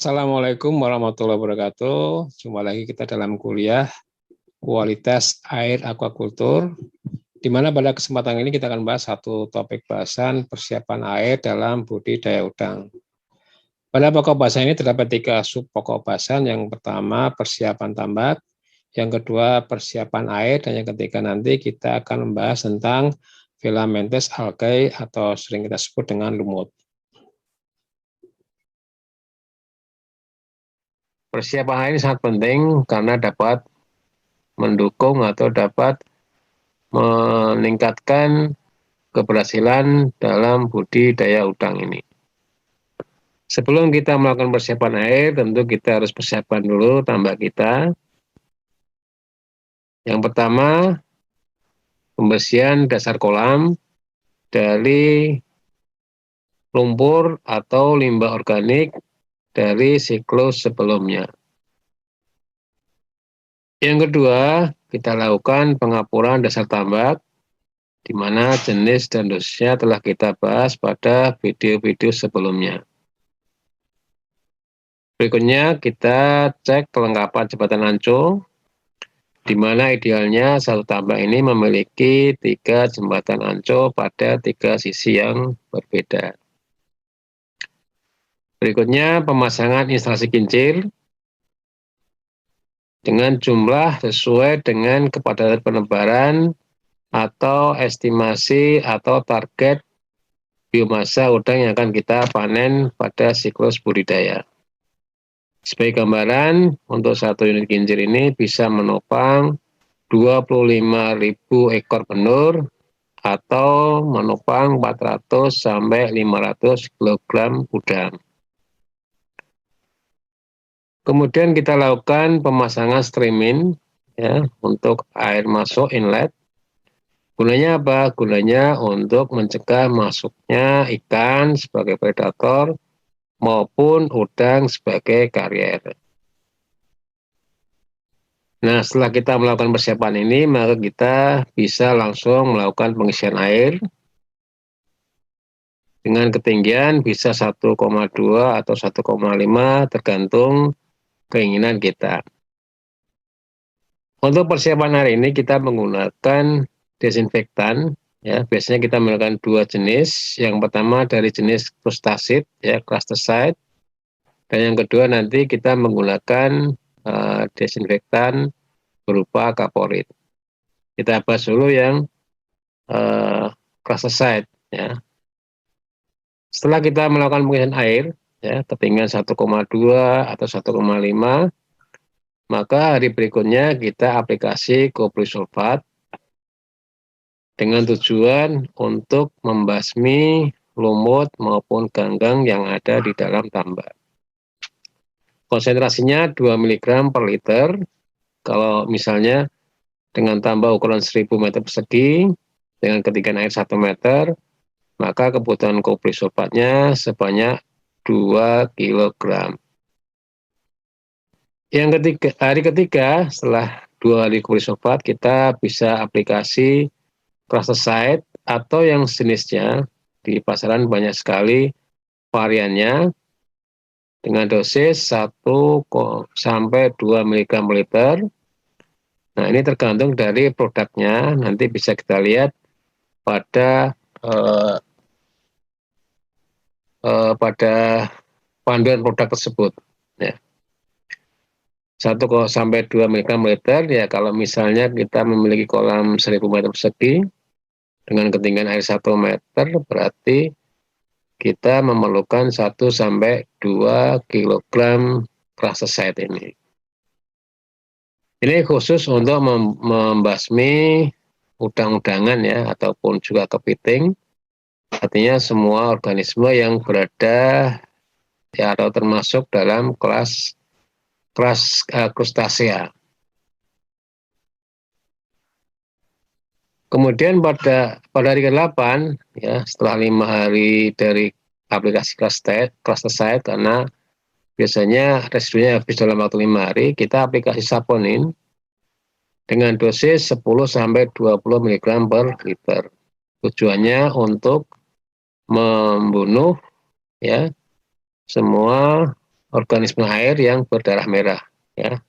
Assalamualaikum warahmatullahi wabarakatuh. Jumpa lagi kita dalam kuliah kualitas air aquaculture, di mana pada kesempatan ini kita akan bahas satu topik bahasan persiapan air dalam budidaya udang. Pada pokok bahasan ini terdapat 3 sub pokok bahasan. Yang pertama persiapan tambak, yang kedua persiapan air, dan yang ketiga nanti kita akan membahas tentang filamentous algae atau sering kita sebut dengan lumut. Persiapan air ini sangat penting karena dapat mendukung atau dapat meningkatkan keberhasilan dalam budidaya udang ini. Sebelum kita melakukan persiapan air, tentu kita harus persiapan dulu tambak kita. Yang pertama, pembersihan dasar kolam dari lumpur atau limbah organik dari siklus sebelumnya. Yang kedua, kita lakukan pengapuran dasar tambak, di mana jenis dan dosisnya telah kita bahas pada video-video sebelumnya. Berikutnya kita cek kelengkapan jembatan anco, di mana idealnya satu tambak ini memiliki 3 jembatan anco pada 3 sisi yang berbeda. Berikutnya pemasangan instalasi kincir dengan jumlah sesuai dengan kepadatan penebaran atau estimasi atau target biomasa udang yang akan kita panen pada siklus budidaya. Sebagai gambaran, untuk 1 unit kincir ini bisa menopang 25.000 ekor benur atau menopang 400 sampai 500 kg udang. Kemudian kita lakukan pemasangan streaming ya, untuk air masuk inlet. Gunanya apa? Gunanya untuk mencegah masuknya ikan sebagai predator maupun udang sebagai karier. Nah, setelah kita melakukan persiapan ini, maka kita bisa langsung melakukan pengisian air dengan ketinggian bisa 1,2 atau 1,5 tergantung keinginan kita. Untuk persiapan hari ini kita menggunakan desinfektan, ya. Biasanya kita menggunakan 2 jenis. Yang pertama dari jenis Crustacide, ya, Crustacide, dan yang kedua nanti kita menggunakan desinfektan berupa kaporit. Kita bahas dulu yang Crustacide, ya. Setelah kita melakukan pengisian air, ya, ketinggian 1,2 atau 1,5, maka hari berikutnya kita aplikasi kopri sulfat dengan tujuan untuk membasmi lumut maupun ganggang yang ada di dalam tambak. Konsentrasinya 2 mg per liter. Kalau misalnya dengan tambak ukuran 1000 meter persegi dengan ketinggian air 1 meter, maka kebutuhan kopri sulfatnya sebanyak 2 kg. Yang ketiga, hari ketiga setelah 2 hari kopri sulfat, kita bisa aplikasi Crustacide atau yang sejenisnya. Di pasaran banyak sekali variannya dengan dosis 1 sampai 2 mg per liter. Nah, ini tergantung dari produknya, nanti bisa kita lihat pada panduan produk tersebut, ya. 1 sampai 2 mg per liter, ya, kalau misalnya kita memiliki kolam 1000 meter persegi dengan ketinggian air 1 meter, berarti kita memerlukan 1 sampai 2 kg Crustacide ini. Ini khusus untuk membasmi udang-udangan, ya, ataupun juga kepiting. Artinya semua organisme yang berada, ya, atau termasuk dalam kelas Crustacea. Kemudian pada hari ke-8, ya, setelah 5 hari dari aplikasi Crustacide, karena biasanya residunya habis dalam waktu 5 hari, kita aplikasi saponin dengan dosis 10 sampai 20 mg per liter. Tujuannya untuk membunuh, ya, semua organisme air yang berdarah merah, ya.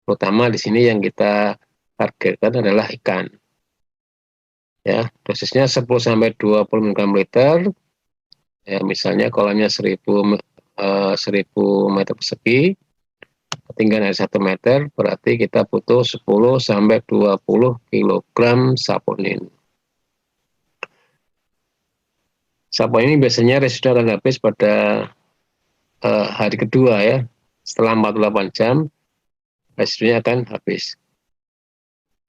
Terutama di sini yang kita targetkan adalah ikan. Ya, dosisnya 10 sampai 20 mg liter. Ya, misalnya kolamnya 1000 meter persegi, ketinggian air 1 meter, berarti kita butuh 10 sampai 20 kg saponin. Saponin ini biasanya residu akan habis pada hari kedua, ya. Setelah 48 jam, residunya akan habis.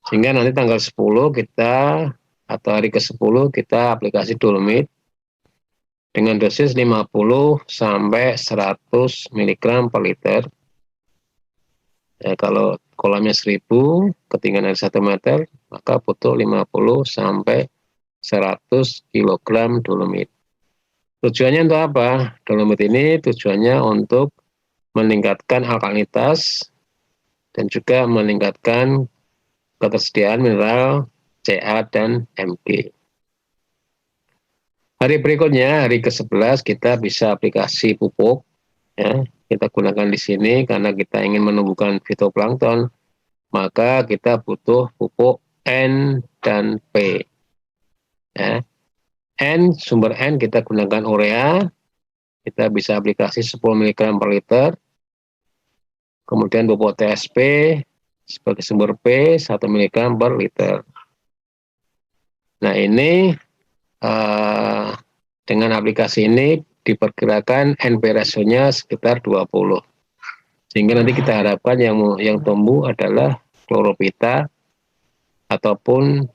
Sehingga nanti tanggal 10 kita, atau hari ke-10 kita aplikasi dolomit dengan dosis 50 sampai 100 mg per liter. Ya, kalau kolamnya 1000, ketinggian air 1 meter, maka butuh 50 sampai 100 kg dolomit. Tujuannya untuk apa? Dolomit ini tujuannya untuk meningkatkan alkalinitas dan juga meningkatkan ketersediaan mineral Ca dan Mg. Hari berikutnya, hari ke-11, kita bisa aplikasi pupuk. Ya, kita gunakan di sini karena kita ingin menumbuhkan fitoplankton, maka kita butuh pupuk N dan P. Ya. N, sumber N kita gunakan urea, kita bisa aplikasi 10 mg per liter. Kemudian pupuk TSP sebagai sumber P, 1 mg per liter. Nah, ini dengan aplikasi ini diperkirakan NP rasionya sekitar 20. Sehingga nanti kita harapkan yang tumbuh adalah chlorophyta ataupun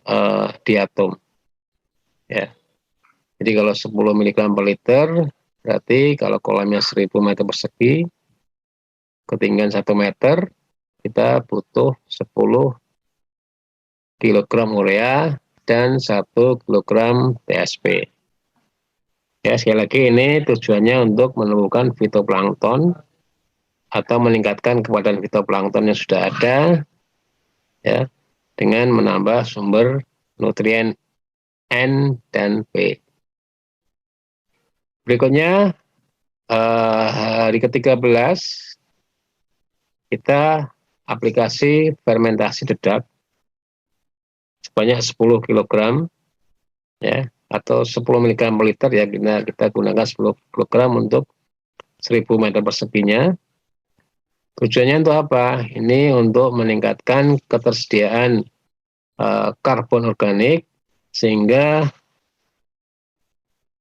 diatom. Ya. Jadi kalau 10 mg per liter, berarti kalau kolamnya 1000 meter persegi, ketinggian 1 meter, kita butuh 10 kg urea dan 1 kg TSP. Ya, sekali lagi ini tujuannya untuk menumbuhkan fitoplankton atau meningkatkan kepadatan fitoplankton yang sudah ada, ya, dengan menambah sumber nutrien N dan P. Berikutnya, hari ke-13, kita aplikasi fermentasi dedak sebanyak 10 kg, ya, atau 10 mg per liter, ya, kita gunakan 10 kg untuk 1000 meter perseginya. Tujuannya untuk apa? Ini untuk meningkatkan ketersediaan karbon organik sehingga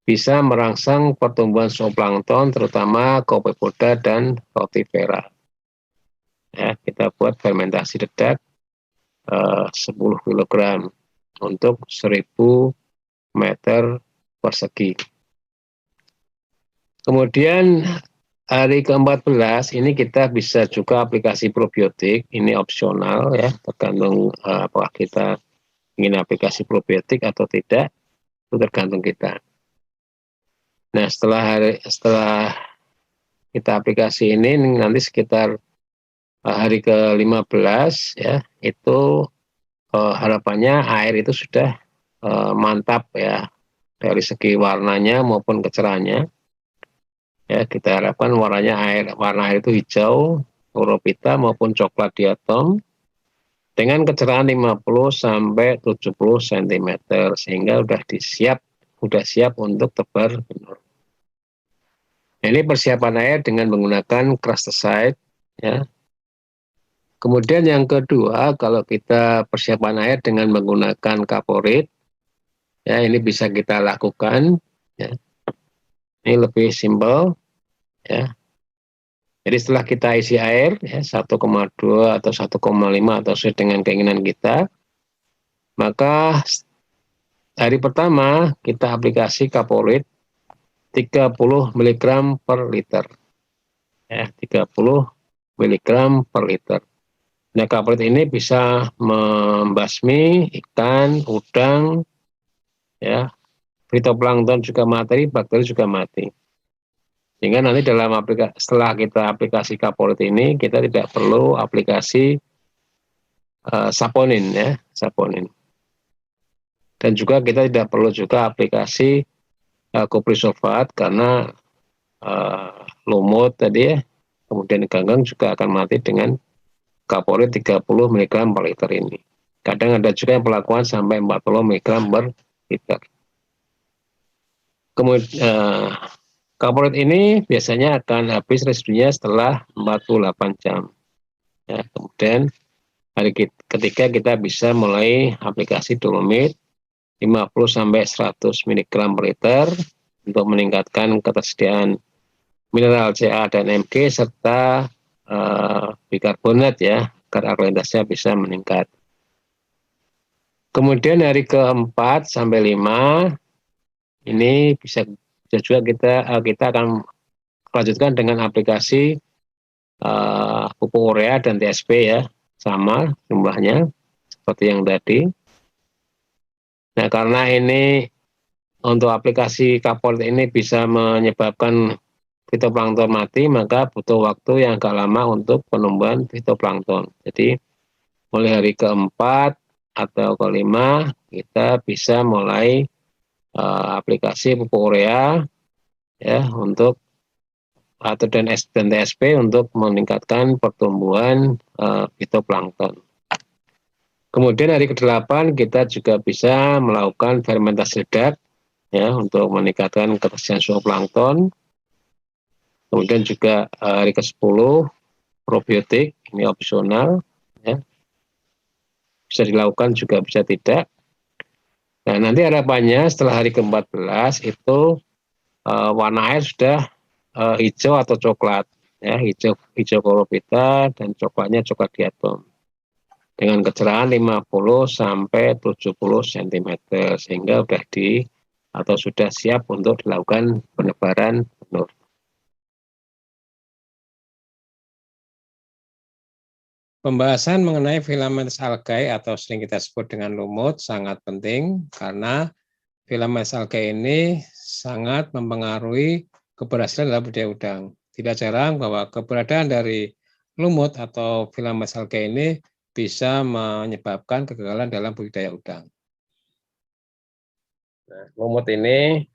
bisa merangsang pertumbuhan zooplankton, terutama Copepoda dan Rotifera. Ya, kita buat fermentasi dedak 10 kg untuk 1000 meter persegi. Kemudian hari ke-14 ini kita bisa juga aplikasi probiotik, ini opsional, ya, tergantung apakah kita ingin aplikasi probiotik atau tidak, itu tergantung kita. Nah, setelah kita aplikasi ini nanti sekitar hari ke-15, ya, itu harapannya air itu sudah mantap, ya, dari segi warnanya maupun kecerahannya. Ya, kita harapkan warna air itu hijau, chlorophyta maupun coklat diatom dengan kecerahan 50 sampai 70 cm sehingga sudah siap untuk tebar benur. Nah, ini persiapan air dengan menggunakan krustasite, ya. Kemudian yang kedua, kalau kita persiapan air dengan menggunakan kaporit, ya, ini bisa kita lakukan, ya. Ini lebih simpel, ya. Jadi setelah kita isi air, ya, 1,2 atau 1,5 atau sesuai dengan keinginan kita, maka hari pertama kita aplikasi kaporit 30 mg per liter, ya, 30 mg per liter. Nah, kaporit ini bisa membasmi ikan, udang, ya, fitoplankton juga mati, bakteri juga mati. Sehingga nanti setelah kita aplikasi kaporit ini, kita tidak perlu aplikasi saponin, ya, saponin. Dan juga kita tidak perlu juga aplikasi koprisulfat karena lumut tadi, ya, kemudian ganggang juga akan mati dengan kapori 30 mg per liter ini. Kadang ada juga yang perlakuan sampai 40 mg per liter. Kemudian kaporit ini biasanya akan habis residunya setelah 48 jam. Ya, kemudian hari ketiga kita bisa mulai aplikasi dolomit 50-100 mg per liter untuk meningkatkan ketersediaan mineral Ca dan Mg serta bikarbonat ya, agar alkalinitasnya bisa meningkat. Kemudian hari keempat sampai 5 ini bisa juga kita akan lanjutkan dengan aplikasi pupuk urea dan TSP ya, sama jumlahnya seperti yang tadi. Nah, karena ini untuk aplikasi kaporit ini bisa menyebabkan fitoplankton mati, maka butuh waktu yang agak lama untuk penumbuhan fitoplankton. Jadi mulai hari keempat atau kelima kita bisa mulai aplikasi pupuk urea ya untuk atau dan TSP untuk meningkatkan pertumbuhan fitoplankton. Kemudian hari ke-8 kita juga bisa melakukan fermentasi ledak ya untuk meningkatkan ketersediaan zooplankton. Kemudian juga hari ke-10 probiotik ini opsional ya. Bisa dilakukan juga bisa tidak. Nah, nanti harapannya setelah hari ke-14 itu warna air sudah hijau atau coklat ya, hijau koropita dan coklatnya coklat diatom dengan kecerahan 50-70 cm sehingga sudah siap untuk dilakukan penebaran penur. Pembahasan mengenai filamentous algae atau sering kita sebut dengan lumut sangat penting karena filamentous algae ini sangat mempengaruhi keberhasilan dalam budidaya udang. Tidak jarang bahwa keberadaan dari lumut atau filamentous algae ini bisa menyebabkan kegagalan dalam budidaya udang. Nah, lumut ini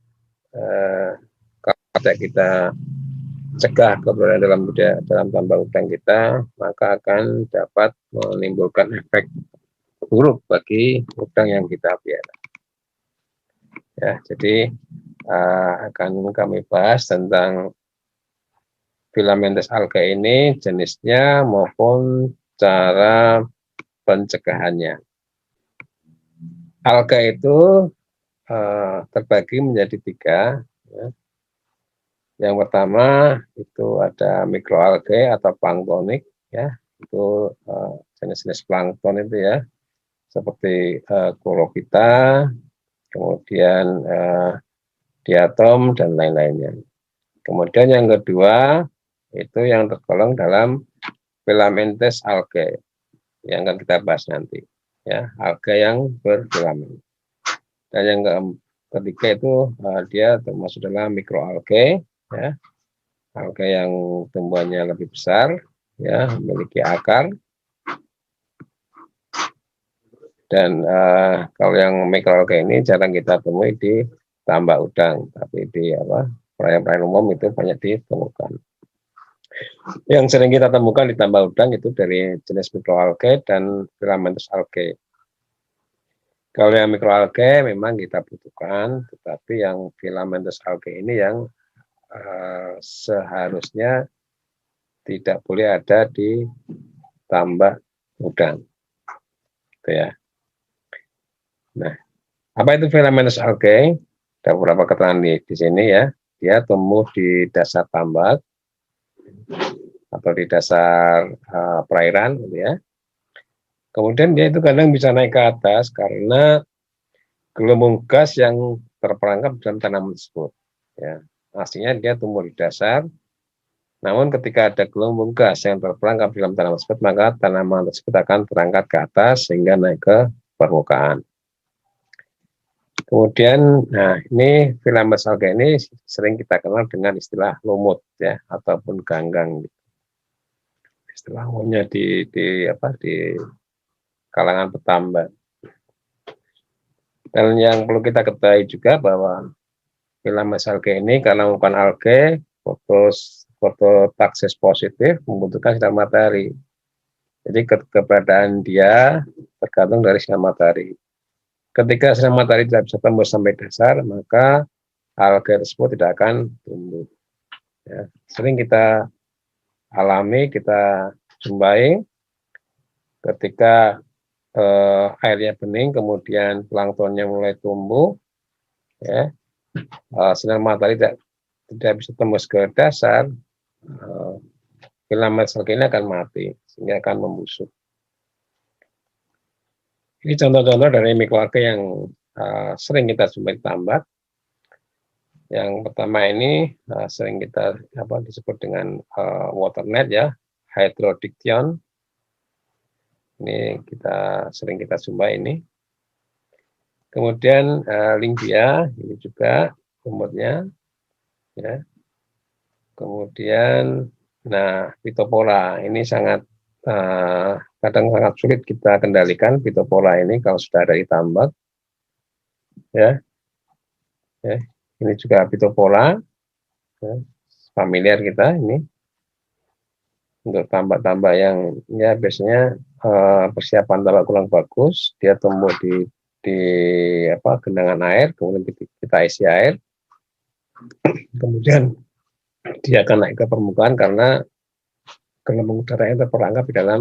kalau kita cegah keberadaan dalam tambak udang kita, maka akan dapat menimbulkan efek buruk bagi udang yang kita pelihara. Ya, jadi akan kami bahas tentang filamentous algae ini, jenisnya maupun cara pencegahannya. Alga itu terbagi menjadi 3. Ya. Yang pertama itu ada mikroalgae atau planktonik, ya itu jenis-jenis plankton itu ya, seperti chlorophyta, kemudian diatom dan lain-lainnya. Kemudian yang kedua itu yang tergolong dalam filamentous algae yang akan kita bahas nanti ya, alga yang berfilamen. Dan yang ketiga itu dia termasuk dalam mikroalgae ya, alga yang tumbuhannya lebih besar ya, memiliki akar. Dan kalau yang mikroalgae ini jarang kita temui di tambak udang, tapi di perairan umum itu banyak ditemukan. Yang sering kita temukan di tambak udang itu dari jenis mikroalgae dan filamentous algae. Kalau yang mikroalgae memang kita butuhkan, tetapi yang filamentous algae ini yang seharusnya tidak boleh ada di tambak udang. Gitu ya. Nah, apa itu filamentous algae? Ada beberapa keterangan di sini ya. Dia tumbuh di dasar tambak atau di dasar perairan, gitu ya. Kemudian dia itu kadang bisa naik ke atas karena gelembung gas yang terperangkap dalam tanaman tersebut. Ya, aslinya dia tumbuh di dasar, namun ketika ada gelembung gas yang terperangkap dalam tanaman tersebut, maka tanaman tersebut akan terangkat ke atas sehingga naik ke permukaan. Kemudian, nah ini filamentous algae ini sering kita kenal dengan istilah lumut ya, ataupun ganggang. Istilah umumnya di kalangan petambak. Dan yang perlu kita ketahui juga bahwa filamentous algae ini karena bukan algae, fototaksis positif membutuhkan sinar matahari. Jadi keberadaan dia tergantung dari sinar matahari. Ketika sinar matahari tidak bisa tembus sampai dasar, maka alga tersebut tidak akan tumbuh. Ya, sering kita alami, kita jumpai ketika airnya bening, kemudian planktonnya mulai tumbuh, ya, sinar matahari tidak bisa tembus ke dasar, filament sel ini akan mati, sehingga akan membusuk. Ini contoh-contoh dari mikroalga yang sering kita jumpai di tambak. Yang pertama ini sering kita disebut dengan waternet, ya, hydrodiction. Ini sering kita jumpai ini. Kemudian Lyngbya, ini juga lumutnya, ya. Kemudian, Phytophthora ini kadang sangat sulit kita kendalikan Phytophthora ini kalau sudah ada di tambak, ya. Ini juga Phytophthora, ya, familiar kita ini untuk tambak-tambak yang ya biasanya persiapan tambak kurang bagus, dia tumbuh di genangan air, kemudian kita isi air, kemudian dia akan naik ke permukaan karena gelombang udara yang terperangkap di dalam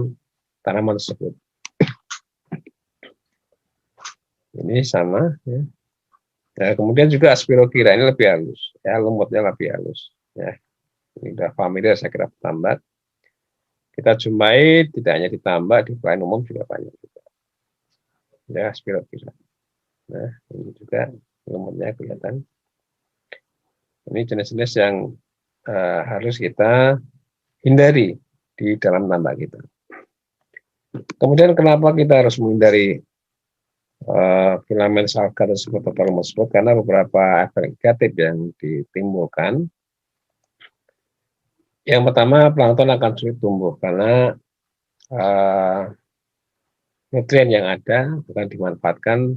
tanaman tersebut. Ini sama, ya. Nah, kemudian juga Spirogyra ini lebih halus, ya, lumutnya lebih halus, ya. Ini sudah familiar saya kira tambak. Kita jumpai tidak hanya di tambak, di pelayan umum juga banyak juga. Ya, Spirogyra. Nah, ini juga lumutnya kelihatan. Ini jenis-jenis yang harus kita hindari di dalam tambak kita. Kemudian kenapa kita harus menghindari filamen alga tersebut atau lumut tersebut? Karena beberapa efek negatif yang ditimbulkan. Yang pertama, plankton akan sulit tumbuh karena nutrien yang ada bukan dimanfaatkan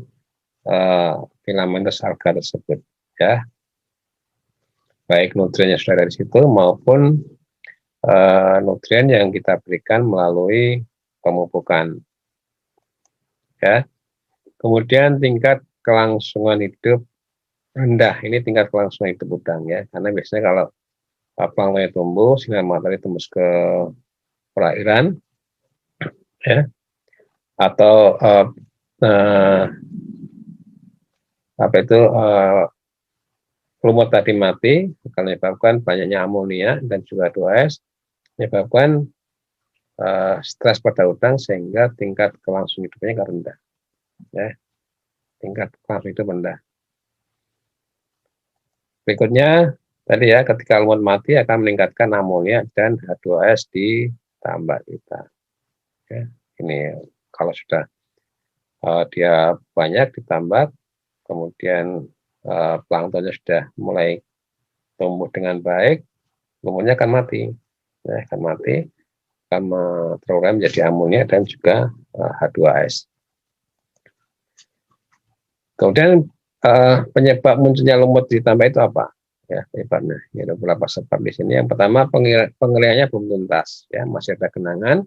filamen alga tersebut, ya. Baik nutrien yang sudah ada di situ maupun nutrien yang kita berikan melalui pemupukan, ya. Kemudian tingkat kelangsungan hidup rendah, ini tingkat kelangsungan hidup udang, ya, karena biasanya kalau planktonnya tumbuh, sinar matahari tembus ke perairan, ya, atau lumut tadi mati karena menyebabkan banyaknya amonia dan juga H2S, menyebabkan stres pada udang sehingga tingkat kelangsungan hidupnya rendah, ya, tingkat kelangsungan hidup rendah. Berikutnya tadi, ya, ketika lumut mati akan meningkatkan amonia dan H2S di tambak kita, ya. Ini kalau sudah dia banyak ditambak, kemudian planktonnya sudah mulai tumbuh dengan baik, lumutnya akan mati, ya, akan terurai menjadi amonia dan juga H2S. Kemudian penyebab munculnya lumut di tambak itu apa? Ya, penyebabnya. Ya, ada beberapa sebab di sini. Yang pertama, pengeringannya belum tuntas, ya, masih ada genangan.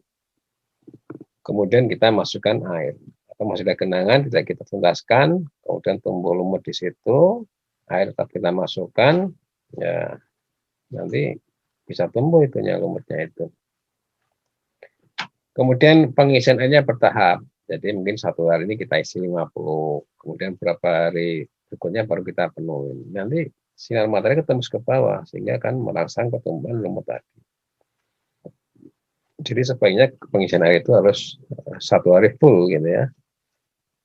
Kemudian kita masukkan air. Atau masih ada genangan, tidak kita tuntaskan, kemudian tumbuh lumut di situ, air tetap kita masukkan, ya, nanti bisa tumbuh itunya lumutnya itu. Kemudian pengisian airnya bertahap, jadi mungkin satu hari ini kita isi 50, kemudian beberapa hari berikutnya baru kita penuhi. Nanti sinar matahari ketembus ke bawah sehingga akan merangsang pertumbuhan lumut tadi. Jadi sebaiknya pengisian air itu harus satu hari full, gitu, ya.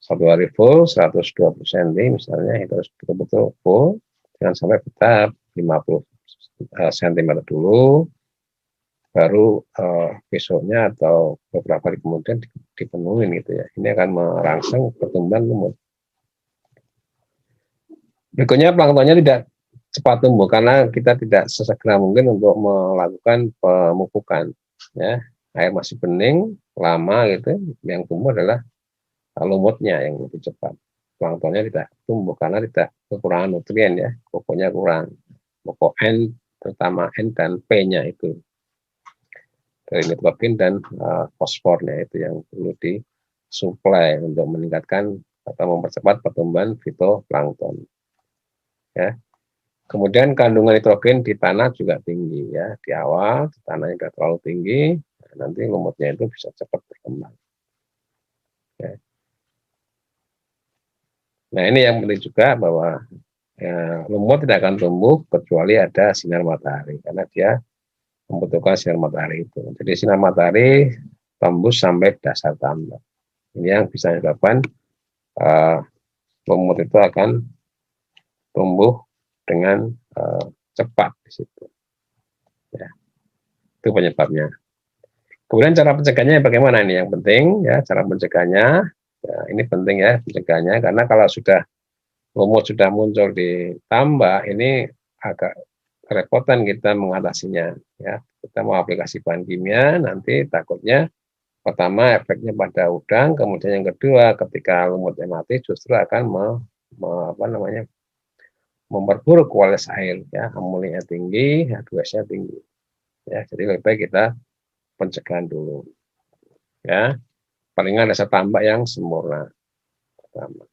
Satu hari full 120 cm misalnya, itu harus betul-betul full, jangan sampai bertahap 50 cm dulu, baru besoknya atau beberapa hari kemudian dipenuhi, gitu, ya. Ini akan merangsang pertumbuhan lumut. Berikutnya, planktonnya tidak cepat tumbuh karena kita tidak sesegera mungkin untuk melakukan pemupukan, ya. Air masih bening lama, gitu, yang tumbuh adalah lumutnya yang lebih cepat. Planktonnya tidak tumbuh karena tidak kekurangan nutrien, ya, pokoknya kurang, pokok N terutama N dan P-nya itu dari nitrogen dan fosfornya itu yang perlu disuplai untuk meningkatkan atau mempercepat pertumbuhan fitoplankton. Ya. Kemudian kandungan nitrogen di tanah juga tinggi ya. Di awal tanahnya tidak terlalu tinggi, nanti lumutnya itu bisa cepat berkembang. Ya. Nah ini yang penting juga bahwa lumut tidak akan tumbuh kecuali ada sinar matahari karena dia membutuhkan sinar matahari itu. Jadi sinar matahari tembus sampai dasar tambak. Ini yang bisa menyebabkan lumut itu akan tumbuh dengan cepat di situ. Ya, itu penyebabnya. Kemudian cara pencegahnya bagaimana ini yang penting ya, cara pencegahnya ya, ini penting ya pencegahnya karena kalau sudah lumut sudah muncul di tambak ini agak kerepotan kita mengatasinya ya. Kita mau aplikasi bahan kimia nanti takutnya pertama efeknya pada udang, kemudian yang kedua ketika lumutnya mati justru akan memperburuk kualitas air ya, amoniaknya tinggi, H2S-nya tinggi. Ya, jadi lebih baik kita pencegahan dulu. Ya. Palingan dasar tambak yang sempurna. Pertama.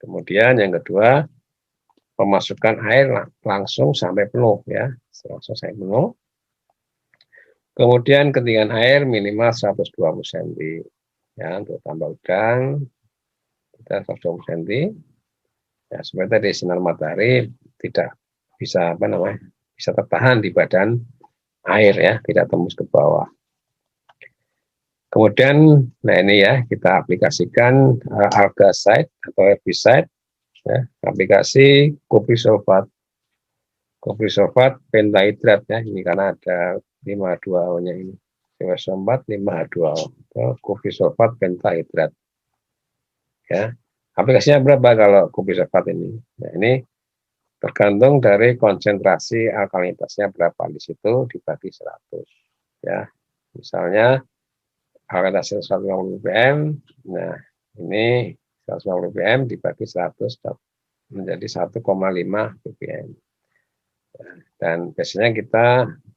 Kemudian yang kedua, pemasukan air langsung sampai penuh ya, langsung sampai penuh. Kemudian ketinggian air minimal 120 cm ya untuk tambak udang kita 120 cm. Ya, supaya tadi sinar matahari tidak bisa bisa tertahan di badan air ya, tidak tembus ke bawah. Kemudian, nah ini ya kita aplikasikan algacide atau herbicide, ya, aplikasi kuprisulfat pentahidrat ya, ini karena ada 5,2O-nya ini, CO4 5H2O, kuprisulfat pentahidrat. Ya, aplikasinya berapa kalau kuprisulfat ini? Nah, ini tergantung dari konsentrasi alkalinitasnya berapa di situ dibagi 100 ya. Misalnya alkalinitasnya 150 ppm, nah ini 150 ppm dibagi 100 menjadi 1,5 ppm. Dan biasanya kita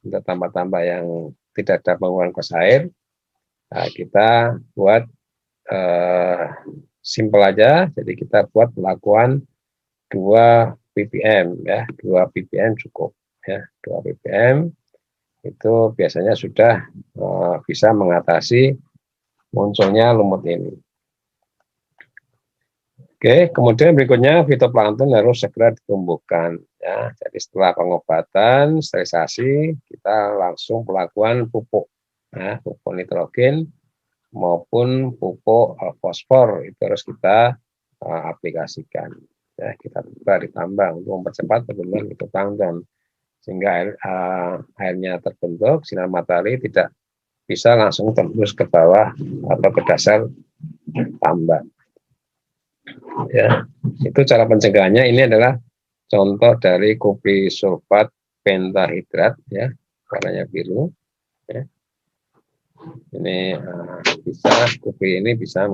untuk tambah-tambah yang tidak ada pengurangan kos air, nah kita buat simpel aja, jadi kita buat pelakuan 2 ppm ya, 2 ppm cukup ya, 2 ppm itu biasanya sudah bisa mengatasi munculnya lumut ini. Oke, kemudian berikutnya fitoplankton harus segera ditumbuhkan ya. Jadi setelah pengobatan, sterilisasi, kita langsung pelakuan pupuk ya, pupuk nitrogen maupun pupuk fosfor itu harus kita aplikasikan. Ya, kita ditambah untuk mempercepat pertumbuhan fitoplankton sehingga airnya terbentuk, sinar matahari tidak bisa langsung tembus ke bawah atau ke dasar tambak. Ya, itu cara pencegahannya. Ini adalah contoh dari kuprisulfat pentahidrat ya, warnanya biru. Ya. Ini bisa kupri ini bisa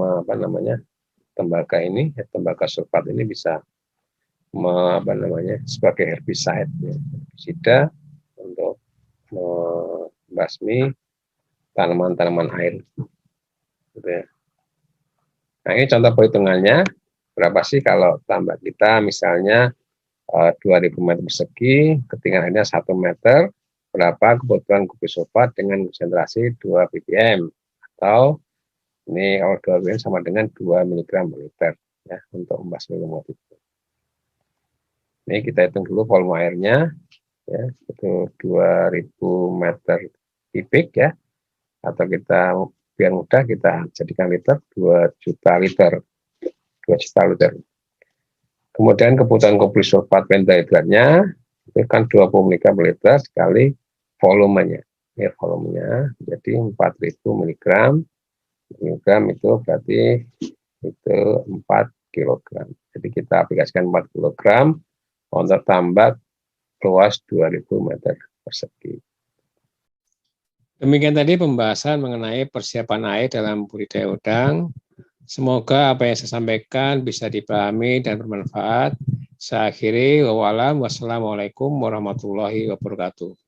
tembaga ini, ya, tembaga sulfat ini bisa sebagai herbicide, ya, herbisida untuk membasmi tanaman-tanaman air. Gitu ya. Nah ini contoh perhitungannya, berapa sih kalau tambak kita misalnya 2000 meter persegi, ketinggian airnya 1 meter, berapa kebutuhan kuprisulfat dengan konsentrasi 2 ppm, atau ini kalau 2 ppm sama dengan 2 mg per liter ya, untuk membasmi lumut itu. Ini kita hitung dulu volume airnya, ya, itu 2000 meter kubik ya, atau kita biar mudah kita jadikan liter 2 juta liter, 2 juta liter. Kemudian kebutuhan kuprisulfat pentahidratnya itu kan 20 mg per liter sekali volumenya. Ya, volumenya jadi 4000 mg. Miligram itu berarti itu 4 kg. Jadi kita aplikasikan 4 kg untuk tambak luas 2000 meter persegi. Demikian tadi pembahasan mengenai persiapan air dalam budidaya udang. Semoga apa yang saya sampaikan bisa dipahami dan bermanfaat. Saya akhiri, wassalamualaikum warahmatullahi wabarakatuh.